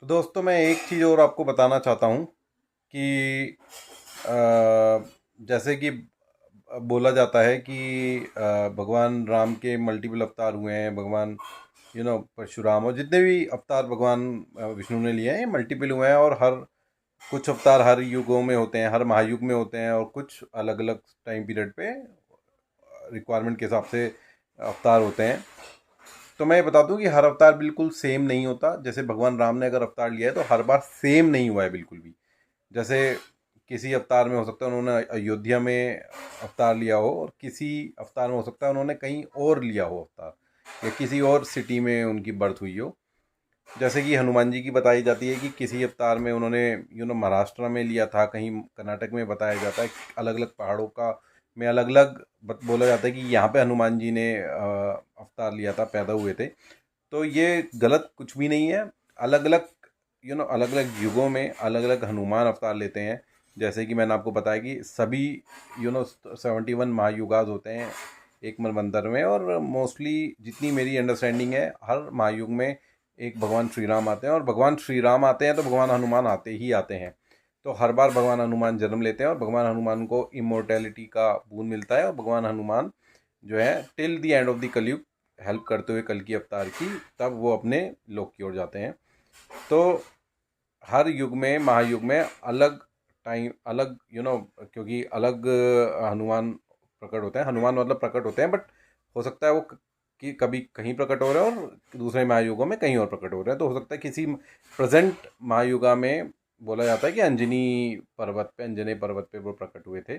दोस्तों, मैं एक चीज़ और आपको बताना चाहता हूँ कि जैसे कि बोला जाता है कि भगवान राम के मल्टीपल अवतार हुए हैं। भगवान परशुराम और जितने भी अवतार भगवान विष्णु ने लिए हैं, ये मल्टीपल हुए हैं। और हर कुछ अवतार हर युगों में होते हैं, हर महायुग में होते हैं, और कुछ अलग अलग टाइम पीरियड पे रिक्वायरमेंट के हिसाब से अवतार होते हैं। तो मैं ये बता दूं कि हर अवतार बिल्कुल सेम नहीं होता। जैसे भगवान राम ने अगर अवतार लिया है तो हर बार सेम नहीं हुआ है बिल्कुल भी। जैसे किसी अवतार में हो सकता है उन्होंने अयोध्या में अवतार लिया हो, और किसी अवतार में हो सकता है उन्होंने कहीं और लिया हो अवतार, या किसी और सिटी में उनकी बर्थ हुई हो। जैसे कि हनुमान जी की बताई जाती है कि किसी अवतार में उन्होंने महाराष्ट्र में लिया था, कहीं कर्नाटक में बताया जाता है, अलग अलग पहाड़ों का में अलग अलग बोला जाता है कि यहाँ पे हनुमान जी ने अवतार लिया था, पैदा हुए थे। तो ये गलत कुछ भी नहीं है। अलग अलग अलग अलग युगों में अलग अलग हनुमान अवतार लेते हैं। जैसे कि मैंने आपको बताया कि सभी 71 महायुगाज होते हैं एक मनवंतर में, और मोस्टली जितनी मेरी अंडरस्टैंडिंग है, हर महायुग में एक भगवान श्री राम आते हैं, और भगवान श्री राम आते हैं तो भगवान हनुमान आते ही आते हैं। तो हर बार भगवान हनुमान जन्म लेते हैं, और भगवान हनुमान को इमोर्टैलिटी का बूंद मिलता है, और भगवान हनुमान जो है till the end of the कलयुग हेल्प करते हुए कल की अवतार की, तब वो अपने लोक की ओर जाते हैं। तो हर युग में महायुग में अलग टाइम अलग क्योंकि अलग हनुमान प्रकट होते हैं। हनुमान मतलब प्रकट होते हैं, बट हो सकता है वो कि कभी कहीं प्रकट हो रहे हैं और दूसरे महायुगों में कहीं और प्रकट हो रहे हैं। तो हो सकता है किसी प्रेजेंट महायुगा में बोला जाता है कि अंजनी पर्वत पे वो प्रकट हुए थे।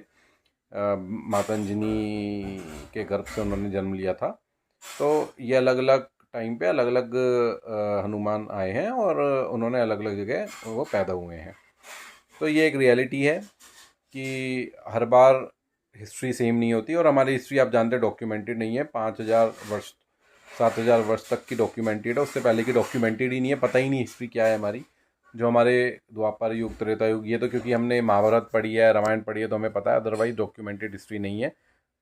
माता अंजनी के गर्भ से उन्होंने जन्म लिया था। तो ये अलग अलग टाइम पे अलग अलग हनुमान आए हैं, और उन्होंने अलग अलग जगह वो पैदा हुए हैं। तो ये एक रियलिटी है कि हर बार हिस्ट्री सेम नहीं होती, और हमारी हिस्ट्री आप जानते हैं डॉक्यूमेंटेड नहीं है। 5,000 वर्ष 7,000 वर्ष तक की डॉक्यूमेंटेड है, उससे पहले की डॉक्यूमेंटेड ही नहीं है। पता ही नहीं हिस्ट्री क्या है हमारी। जो हमारे द्वापर युग, त्रेता युग, ये तो क्योंकि हमने महाभारत पढ़ी है, रामायण पढ़ी है, तो हमें पता है। अदरवाइज डॉक्यूमेंटेड हिस्ट्री नहीं है।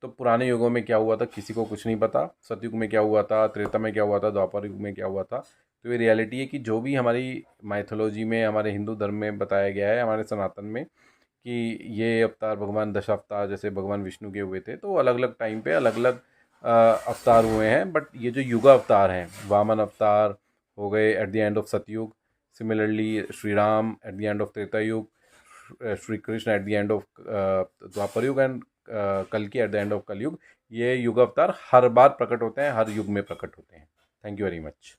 तो पुराने युगों में क्या हुआ था किसी को कुछ नहीं पता। सतयुग में क्या हुआ था, त्रेता में क्या हुआ था, द्वापर युग में क्या हुआ था। तो ये रियलिटी है कि जो भी हमारी माइथोलॉजी में, हमारे हिंदू धर्म में बताया गया है, हमारे सनातन में, कि ये अवतार भगवान दशावतार जैसे भगवान विष्णु के हुए थे, तो अलग अलग टाइम पे अलग अलग अवतार हुए हैं। बट ये जो युगा अवतार हैं, वामन अवतार हो गए at the end of Satyuga, similarly Shri Ram at the end of Treta Yuga, Shri Krishna at the end of Dwapar Yuga, and कल्कि एट द एंड ऑफ कलयुग। ये युग अवतार हर बार प्रकट होते हैं, हर युग में प्रकट होते हैं। Thank you very much.